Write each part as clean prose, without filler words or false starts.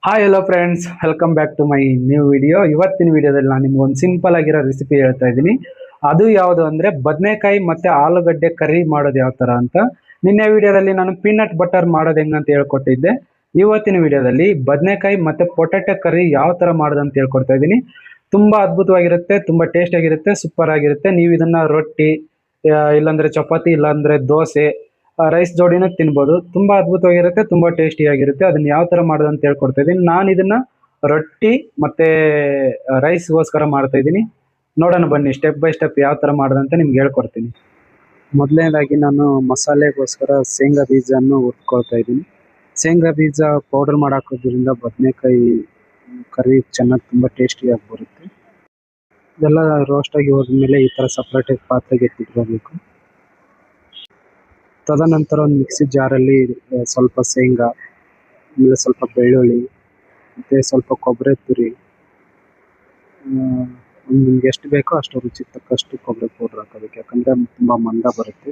Hi hello friends, welcome back to my new video. ಇವತ್ತಿನ ವಿಡಿಯೋದಲ್ಲಿ ನಾನು ನಿಮ್ಗೆ ಒಂದು ಸಿಂಪಲ್ ಆಗಿರೋ ರೆಸಿಪಿ ಹೇಳ್ತಾ ಇದ್ದೀನಿ. ಅದು ಯಾವುದು ಅಂದರೆ ಬದನೆಕಾಯಿ ಮತ್ತು ಆಲೂಗಡ್ಡೆ ಕರಿ ಮಾಡೋದು ಯಾವ ಥರ ಅಂತ. ನಿನ್ನೆ ವಿಡಿಯೋದಲ್ಲಿ ನಾನು ಪೀನಟ್ ಬಟರ್ ಮಾಡೋದು ಹೆಂಗಂತ ಹೇಳ್ಕೊಟ್ಟಿದ್ದೆ. ಇವತ್ತಿನ ವಿಡಿಯೋದಲ್ಲಿ ಬದನೆಕಾಯಿ ಮತ್ತು ಪೊಟ್ಯಾಟೊ ಕರಿ ಯಾವ ಥರ ಮಾಡೋದು ಅಂತ ಹೇಳ್ಕೊಡ್ತಾ ಇದ್ದೀನಿ. ತುಂಬ ಅದ್ಭುತವಾಗಿರುತ್ತೆ, ತುಂಬ ಟೇಸ್ಟಿಯಾಗಿರುತ್ತೆ, ಸೂಪರ್ ಆಗಿರುತ್ತೆ. ನೀವು ಇದನ್ನು ರೊಟ್ಟಿ, ಇಲ್ಲಾಂದರೆ ಚಪಾತಿ, ಇಲ್ಲಾಂದರೆ ದೋಸೆ, ರೈಸ್ ಜೋಡಿನೂ ತಿನ್ಬೋದು. ತುಂಬಾ ಅದ್ಭುತವಾಗಿರುತ್ತೆ, ತುಂಬಾ ಟೇಸ್ಟಿಯಾಗಿರುತ್ತೆ. ಅದನ್ನ ಯಾವ ತರ ಮಾಡೋದು ಅಂತ ಹೇಳ್ಕೊಡ್ತಾ ಇದ್ದೀನಿ. ನಾನು ಇದನ್ನ ರೊಟ್ಟಿ ಮತ್ತೆ ರೈಸ್ಗೋಸ್ಕರ ಮಾಡ್ತಾ ಇದ್ದೀನಿ. ನೋಡೋಣ ಬನ್ನಿ, ಸ್ಟೆಪ್ ಬೈ ಸ್ಟೆಪ್ ಯಾವ ತರ ಮಾಡೋದಂತ ನಿಮ್ಗೆ ಹೇಳ್ಕೊಡ್ತೀನಿ. ಮೊದಲನೇದಾಗಿ ನಾನು ಮಸಾಲೆಗೋಸ್ಕರ ಶೇಂಗಾ ಬೀಜವನ್ನು ಹುರ್ಕೊಳ್ತಾ ಇದ್ದೀನಿ. ಶೇಂಗಾ ಬೀಜ ಪೌಡರ್ ಮಾಡಾಕೋದ್ರಿಂದ ಬದನೆಕಾಯಿ ಕರಿ ಚೆನ್ನಾಗಿ ತುಂಬ ಟೇಸ್ಟಿಯಾಗಿ ಬರುತ್ತೆ. ಇದೆಲ್ಲ ರೋಸ್ಟ್ ಆಗಿ ಹೋದ್ಮೇಲೆ ಈ ಥರ ಸಪ್ರೇಟಾಗಿ ಪಾತ್ರೆಗೆ ಎತ್ತಿಟ್ಕೋಬೇಕು. ತದನಂತರ ಒಂದು ಮಿಕ್ಸಿ ಜಾರಲ್ಲಿ ಸ್ವಲ್ಪ ಶೇಂಗಾ, ಆಮೇಲೆ ಸ್ವಲ್ಪ ಬೆಳ್ಳುಳ್ಳಿ, ಮತ್ತು ಸ್ವಲ್ಪ ಕೊಬ್ಬರಿ ತುರಿ, ನಿಮ್ಗೆ ಎಷ್ಟು ಬೇಕೋ ಅಷ್ಟು ರುಚಿಗೆ ತಕ್ಕಷ್ಟು ಕೊಬ್ಬರಿ ಪೌಡ್ರ್ ಹಾಕೋಬೇಕು, ಯಾಕಂದರೆ ತುಂಬ ಮಂದ ಬರುತ್ತೆ.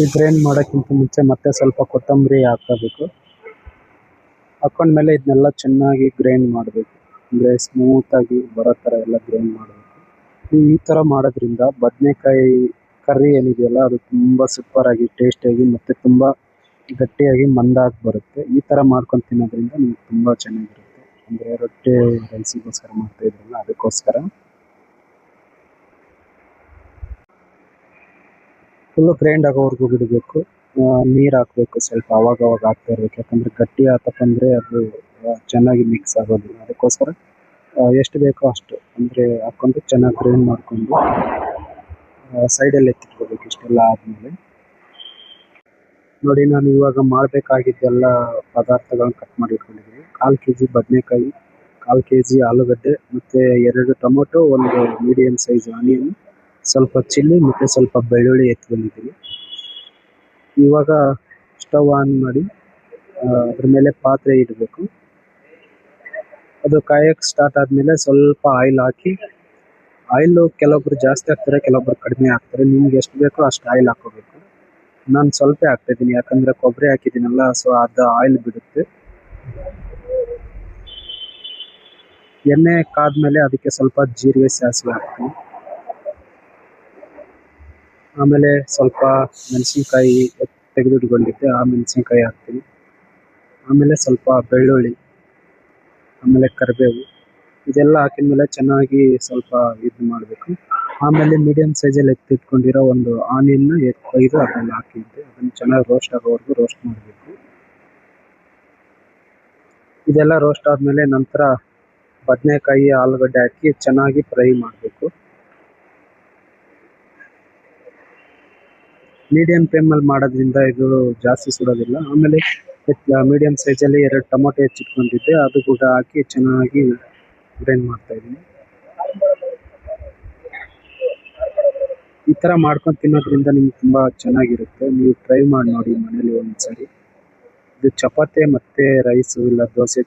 ಈ ಗ್ರೈಂಡ್ ಮಾಡೋಕ್ಕಿಂತ ಮುಂಚೆ ಮತ್ತೆ ಸ್ವಲ್ಪ ಕೊತ್ತಂಬರಿ ಹಾಕೋಬೇಕು. ಹಾಕೊಂಡ್ಮೇಲೆ ಇದನ್ನೆಲ್ಲ ಚೆನ್ನಾಗಿ ಗ್ರೈಂಡ್ ಮಾಡಬೇಕು, ಅಂದರೆ ಸ್ಮೂತಾಗಿ ಬರೋ ಥರ ಎಲ್ಲ ಗ್ರೈಂಡ್ ಮಾಡಬೇಕು. ಈ ಥರ ಮಾಡೋದ್ರಿಂದ ಬದನೆಕಾಯಿ ಕರ್ರಿ ಏನಿದೆಯಲ್ಲ ಅದು ತುಂಬ ಸೂಪರಾಗಿ ಟೇಸ್ಟಿಯಾಗಿ ಮತ್ತು ತುಂಬ ಗಟ್ಟಿಯಾಗಿ ಮಂದಾಗಿ ಬರುತ್ತೆ. ಈ ಥರ ಮಾಡ್ಕೊಂಡು ತಿನ್ನೋದ್ರಿಂದ ನಿಮ್ಗೆ ತುಂಬ ಚೆನ್ನಾಗಿರುತ್ತೆ. ಅಂದರೆ ರೊಟ್ಟಿ ರೈಸಿಗೋಸ್ಕರ ಮಾಡ್ತಾ ಇದ್ರಲ್ಲ ಅದಕ್ಕೋಸ್ಕರ. ಫುಲ್ಲು ಗ್ರೈಂಡ್ ಆಗೋವರೆಗೂ ಬಿಡಬೇಕು. ನೀರು ಹಾಕಬೇಕು ಸ್ವಲ್ಪ, ಅವಾಗವಾಗ ಹಾಕ್ತಾ ಇರಬೇಕು, ಯಾಕಂದರೆ ಗಟ್ಟಿ ಆತಪ್ಪಂದರೆ ಅದು ಚೆನ್ನಾಗಿ ಮಿಕ್ಸ್ ಆಗೋದಿಲ್ಲ. ಅದಕ್ಕೋಸ್ಕರ ಎಷ್ಟು ಬೇಕೋ ಅಷ್ಟು ಅಂದರೆ ಹಾಕ್ಕೊಂಡು ಚೆನ್ನಾಗಿ ಗ್ರೈಂಡ್ ಮಾಡಿಕೊಂಡು ಸೈಡಲ್ಲಿ ಎತ್ತಿಟ್ಕೋಬೇಕು. ಇಷ್ಟೆಲ್ಲ ಆದಮೇಲೆ ನೋಡಿ, ನಾನು ಇವಾಗ ಮಾಡಬೇಕಾಗಿದ್ದೆಲ್ಲ ಪದಾರ್ಥಗಳನ್ನ ಕಟ್ ಮಾಡಿ ಇಟ್ಕೊಂಡಿದ್ದೀನಿ. 1/4 kg ಬದನೆಕಾಯಿ, 1/4 kg ಆಲೂಗಡ್ಡೆ, ಮತ್ತು 2 ಟೊಮೊಟೊ, ಒಂದು ಮೀಡಿಯಮ್ ಸೈಜ್ ಆನಿಯನ್, ಸ್ವಲ್ಪ ಚಿಲ್ಲಿ ಮತ್ತು ಸ್ವಲ್ಪ ಬೆಳ್ಳುಳ್ಳಿ ಎತ್ಕೊಂಡಿದ್ದೀನಿ. ಇವಾಗ ಸ್ಟವ್ ಆನ್ ಮಾಡಿ ಅದ್ರ ಮೇಲೆ ಪಾತ್ರೆ ಇಡಬೇಕು. ಅದು ಕಾಯಕ್ಕೆ ಸ್ಟಾರ್ಟ್ ಆದಮೇಲೆ ಸ್ವಲ್ಪ ಆಯಿಲ್ ಹಾಕಿ, ಆಯಿಲು ಕೆಲವೊಬ್ರು ಜಾಸ್ತಿ ಹಾಕ್ತಾರೆ, ಕೆಲವೊಬ್ರು ಕಡಿಮೆ ಹಾಕ್ತಾರೆ. ನಿಮ್ಗೆ ಎಷ್ಟು ಬೇಕೋ ಅಷ್ಟು ಆಯಿಲ್ ಹಾಕೋಬೇಕು. ನಾನು ಸ್ವಲ್ಪ ಹಾಕ್ತಾಯಿದ್ದೀನಿ, ಯಾಕಂದರೆ ಕೊಬ್ಬರಿ ಹಾಕಿದ್ದೀನಲ್ಲ, ಸೊ ಅದು ಆಯಿಲ್ ಬಿಡುತ್ತೆ. ಎಣ್ಣೆ ಕಾದ್ಮೇಲೆ ಅದಕ್ಕೆ ಸ್ವಲ್ಪ ಜೀರಿಗೆ, ಸಾಸಿವೆ ಹಾಕ್ತೀನಿ. ಆಮೇಲೆ ಸ್ವಲ್ಪ ಮೆಣಸಿನ್ಕಾಯಿ ತೆಗೆದಿಟ್ಕೊಂಡಿದ್ದೆ, ಆ ಮೆಣಸಿನ್ಕಾಯಿ ಹಾಕ್ತೀನಿ. ಆಮೇಲೆ ಸ್ವಲ್ಪ ಬೆಳ್ಳುಳ್ಳಿ, ಆಮೇಲೆ ಕರಿಬೇವು, ಇದೆಲ್ಲ ಹಾಕಿದ್ಮೇಲೆ ಚೆನ್ನಾಗಿ ಸ್ವಲ್ಪ ಇದು ಮಾಡಬೇಕು. ಆಮೇಲೆ ಮೀಡಿಯಮ್ ಸೈಜಲ್ಲಿ ಎತ್ತಿಟ್ಕೊಂಡಿರೋ ಒಂದು ಆನಿಯನ್ನ ಕೊಯ್ದು ಅದನ್ನು ಹಾಕಿದ್ದೆ. ಅದನ್ನು ಚೆನ್ನಾಗಿ ರೋಸ್ಟ್ ಆಗೋವರೆಗೂ ರೋಸ್ಟ್ ಮಾಡಬೇಕು. ಇದೆಲ್ಲ ರೋಸ್ಟ್ ಆದಮೇಲೆ ನಂತರ ಬದನೆಕಾಯಿ, ಆಲೂಗಡ್ಡೆ ಹಾಕಿ ಚೆನ್ನಾಗಿ ಫ್ರೈ ಮಾಡಬೇಕು. ಮೀಡಿಯಮ್ ಫ್ಲೇಮಲ್ಲಿ ಮಾಡೋದ್ರಿಂದ ಇದು ಜಾಸ್ತಿ ಸುಡೋದಿಲ್ಲ. ಆಮೇಲೆ ಮೀಡಿಯಮ್ ಸೈಜಲ್ಲಿ 2 ಟೊಮೊಟೊ ಹೆಚ್ಚಿಟ್ಕೊಂಡಿದ್ದೆ, ಅದು ಕೂಡ ಹಾಕಿ ಚೆನ್ನಾಗಿ ಗ್ರೈಂಡ್ ಮಾಡ್ತಾಯಿದ್ದೀನಿ. ಈ ಥರ ಮಾಡ್ಕೊಂಡು ತಿನ್ನೋದ್ರಿಂದ ನಿಮ್ಗೆ ತುಂಬ ಚೆನ್ನಾಗಿರುತ್ತೆ. ನೀವು ಟ್ರೈ ಮಾಡಿ ನೋಡಿ ಮನೇಲಿ ಒಂದ್ಸರಿ. ಇದು ಚಪಾತಿ ಮತ್ತು ರೈಸು ಇಲ್ಲ ದೋಸೆ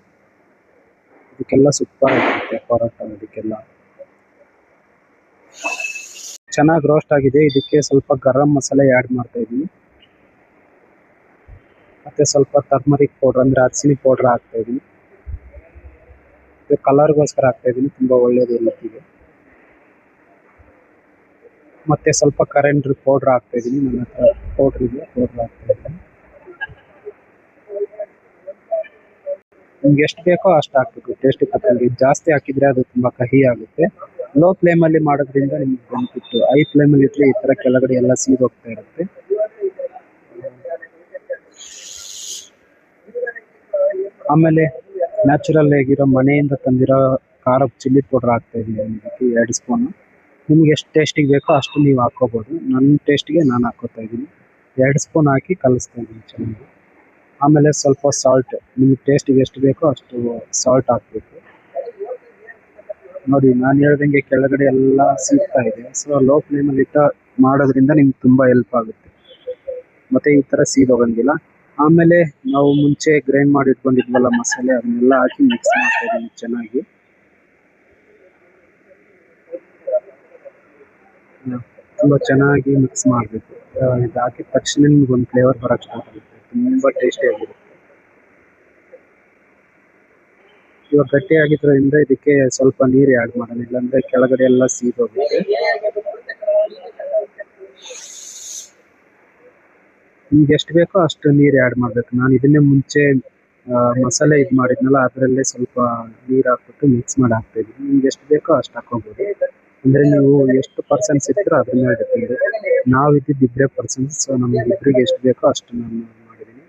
ಇದಕ್ಕೆಲ್ಲ ಸೂಪರ್ ಆಗಿರುತ್ತೆ, ಪರೋಟ ಅದಕ್ಕೆಲ್ಲ. ಚೆನ್ನಾಗಿ ರೋಸ್ಟ್ ಆಗಿದೆ. ಇದಕ್ಕೆ ಸ್ವಲ್ಪ ಗರಂ ಮಸಾಲೆ ಆ್ಯಡ್ ಮಾಡ್ತಾಯಿದ್ದೀನಿ, ಮತ್ತು ಸ್ವಲ್ಪ ಟರ್ಮರಿಕ್ ಪೌಡ್ರ್ ಅಂದರೆ ಅರಿಶಿನ ಪೌಡ್ರ್ ಹಾಕ್ತಾಯಿದ್ದೀನಿ. ಇದು ಕಲರ್ಗೋಸ್ಕರ ಹಾಕ್ತಾಯಿದ್ದೀನಿ, ತುಂಬ ಒಳ್ಳೆಯದು ಎಲ್ಲಕ್ಕಿದೆ. ಮತ್ತು ಸ್ವಲ್ಪ ಕರೆಂಡ್ರ್ ಪೌಡ್ರ್ ಹಾಕ್ತಾಯಿದ್ದೀನಿ, ನನ್ನ ಹತ್ರ ಪೌಡ್ರ್ ಇದೆ, ಪೌಡ್ರ್ ಹಾಕ್ತಾಯಿದ್ದೀನಿ. ನಿಮ್ಗೆ ಎಷ್ಟು ಬೇಕೋ ಅಷ್ಟು ಹಾಕಬೇಕು, ಟೇಸ್ಟಿಗೆ ತಕ್ಕಂಗೆ. ಜಾಸ್ತಿ ಹಾಕಿದರೆ ಅದು ತುಂಬ ಕಹಿ ಆಗುತ್ತೆ. ಲೋ ಫ್ಲೇಮಲ್ಲಿ ಮಾಡೋದ್ರಿಂದ ನಿಮ್ಗೆ ಬೆನಿಫಿಟ್ಟು. ಹೈ ಫ್ಲೇಮಲ್ಲಿ ಇಟ್ಟರೆ ಈ ಥರ ಕೆಳಗಡೆ ಎಲ್ಲ ಸೀದೋಗ್ತಾ ಇರುತ್ತೆ. ಆಮೇಲೆ ನ್ಯಾಚುರಲ್ ಆಗಿರೋ ಮನೆಯಿಂದ ತಂದಿರೋ ಖಾರದ ಚಿಲ್ಲಿ ಪೌಡ್ರ್ ಹಾಕ್ತಾಯಿದ್ದೀನಿ, ಇದಕ್ಕೆ 2 ಸ್ಪೂನು. ನಿಮ್ಗೆ ಎಷ್ಟು ಟೇಸ್ಟಿಗೆ ಬೇಕೋ ಅಷ್ಟು ನೀವು ಹಾಕ್ಕೋಬೋದು. ನನ್ನ ಟೇಸ್ಟಿಗೆ ನಾನು ಹಾಕ್ಕೋತಾ ಇದ್ದೀನಿ. 2 ಸ್ಪೂನ್ ಹಾಕಿ ಕಲಿಸ್ತಾ ಇದ್ದೀನಿ ಚೆನ್ನಾಗಿ. ಆಮೇಲೆ ಸ್ವಲ್ಪ ಸಾಲ್ಟ್, ನಿಮ್ಗೆ ಟೇಸ್ಟಿಗೆ ಎಷ್ಟು ಬೇಕೋ ಅಷ್ಟು ಸಾಲ್ಟ್ ಹಾಕಬೇಕು. ನೋಡಿ, ನಾನು ಹೇಳ್ದಂಗೆ ಕೆಳಗಡೆ ಎಲ್ಲ ಸೀಗ್ತಾ ಇದೆ. ಸೊ ಲೋ ಫ್ಲೇಮಲ್ಲಿ ಮಾಡೋದ್ರಿಂದ ನಿಮ್ಗೆ ತುಂಬ ಹೆಲ್ಪ್ ಆಗುತ್ತೆ, ಮತ್ತು ಈ ಥರ ಸೀದೋಗಂಗಿಲ್ಲ. ಆಮೇಲೆ ನಾವು ಮುಂಚೆ ಗ್ರೈಂಡ್ ಮಾಡಿ ಇಟ್ಕೊಂಡಿದ್ವಲ್ಲ ಮಸಾಲೆ, ಅದನ್ನೆಲ್ಲ ಹಾಕಿ ಮಿಕ್ಸ್ ಮಾಡ್ತಾ ಇದ್ದೀನಿ ಚೆನ್ನಾಗಿ. ತುಂಬ ಚೆನ್ನಾಗಿ ಮಿಕ್ಸ್ ಮಾಡಬೇಕು. ಇದು ಹಾಕಿದ ತಕ್ಷಣ ನಿಮ್ಗೆ ಒಂದು ಫ್ಲೇವರ್ ಬರೋಕ್ಕೆ ಸ್ಟಾರ್ಟ್ ಆಗುತ್ತೆ, ತುಂಬ ಟೇಸ್ಟಿಯಾಗಿರುತ್ತೆ. ಇವಾಗ ಗಟ್ಟಿ ಆಗಿದ್ರಿಂದ ಇದಕ್ಕೆ ಸ್ವಲ್ಪ ನೀರು ಆ್ಯಡ್ ಮಾಡೋಣ, ಇಲ್ಲಾಂದರೆ ಕೆಳಗಡೆ ಎಲ್ಲ ಸೀದೋಗುತ್ತೆ. ನಿಮ್ಗೆ ಎಷ್ಟು ಬೇಕೋ ಅಷ್ಟು ನೀರು ಆ್ಯಡ್ ಮಾಡಬೇಕು. ನಾನು ಇದನ್ನೇ ಮುಂಚೆ ಮಸಾಲೆ ಇದು ಮಾಡಿದ್ನಲ್ಲ, ಅದರಲ್ಲೇ ಸ್ವಲ್ಪ ನೀರು ಹಾಕ್ಬಿಟ್ಟು ಮಿಕ್ಸ್ ಮಾಡಿ ಹಾಕ್ತಾಯಿದ್ದೀನಿ. ನಿಮ್ಗೆ ಎಷ್ಟು ಬೇಕೋ ಅಷ್ಟು ಹಾಕ್ಕೋಬೋದು. ಅಂದರೆ ನೀವು ಎಷ್ಟು ಪರ್ಸನ್ಸ್ ಇರ್ತೀರೋ ಅದ್ರ ಮೇಲೆ ಡಿಪೆಂಡು. ನಾವು ಇದ್ದಿದ್ದು ಇಬ್ಬರೇ ಪರ್ಸನ್ಸ್, ಸೊ ನಮಗೆ ಇಬ್ಬರಿಗೆ ಎಷ್ಟು ಬೇಕೋ ಅಷ್ಟು ನಾನು ಮಾಡಿದ್ದೀನಿ.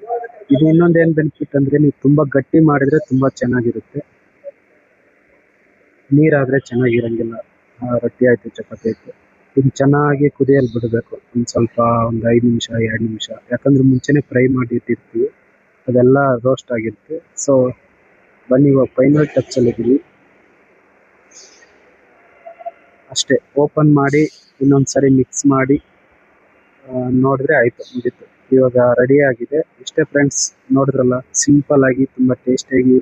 ಇದು ಇನ್ನೊಂದು ಏನು ಬೆನಿಫಿಟ್ ಅಂದರೆ, ನೀವು ತುಂಬ ಗಟ್ಟಿ ಮಾಡಿದರೆ ತುಂಬ ಚೆನ್ನಾಗಿರುತ್ತೆ, ನೀರಾದರೆ ಚೆನ್ನಾಗಿರಂಗಿಲ್ಲ. ರೊಟ್ಟಿ ಆಯಿತು, ಚಪಾತಿ ಆಯಿತು, ಇದು ಚೆನ್ನಾಗಿ ಕುದಿಯಲು ಬಿಡಬೇಕು. ಒಂದು 5 ನಿಮಿಷ 2 ನಿಮಿಷ, ಯಾಕಂದರೆ ಮುಂಚೆನೇ ಫ್ರೈ ಮಾಡಿ ಇಟ್ಟಿರ್ತೀವಿ, ಅದೆಲ್ಲ ರೋಸ್ಟ್ ಆಗಿರುತ್ತೆ. ಸೊ ಬನ್ನಿ ಇವಾಗ ಫೈನಲ್ ಟಚ್ಚಲ್ಲಿದ್ದೀವಿ. ಅಷ್ಟೇ, ಓಪನ್ ಮಾಡಿ ಇನ್ನೊಂದು ಸರಿ ಮಿಕ್ಸ್ ಮಾಡಿ ನೋಡಿದ್ರೆ ಆಯಿತು, ಮುಗೀತು. ಇವಾಗ ರೆಡಿ ಆಗಿದೆ. ಇಷ್ಟೇ ಫ್ರೆಂಡ್ಸ್, ನೋಡಿದ್ರಲ್ಲ, ಸಿಂಪಲ್ ಆಗಿ ತುಂಬ ಟೇಸ್ಟಿಯಾಗಿ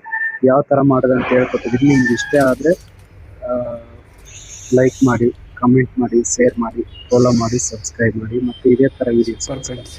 ಯಾವ ಥರ ಮಾಡೋದು ಅಂತ ಹೇಳ್ಕೊಟ್ಟಿದ್ದೀನಿ. ನಿಮ್ಗೆ ಇಷ್ಟ ಆದರೆ ಲೈಕ್ ಮಾಡಿ, ಕಮೆಂಟ್ ಮಾಡಿ, ಶೇರ್ ಮಾಡಿ, ಫಾಲೋ ಮಾಡಿ, ಸಬ್ಸ್ಕ್ರೈಬ್ ಮಾಡಿ, ಮತ್ತು ಇದೇ ಥರ ವೀಡಿಯೋಸ್.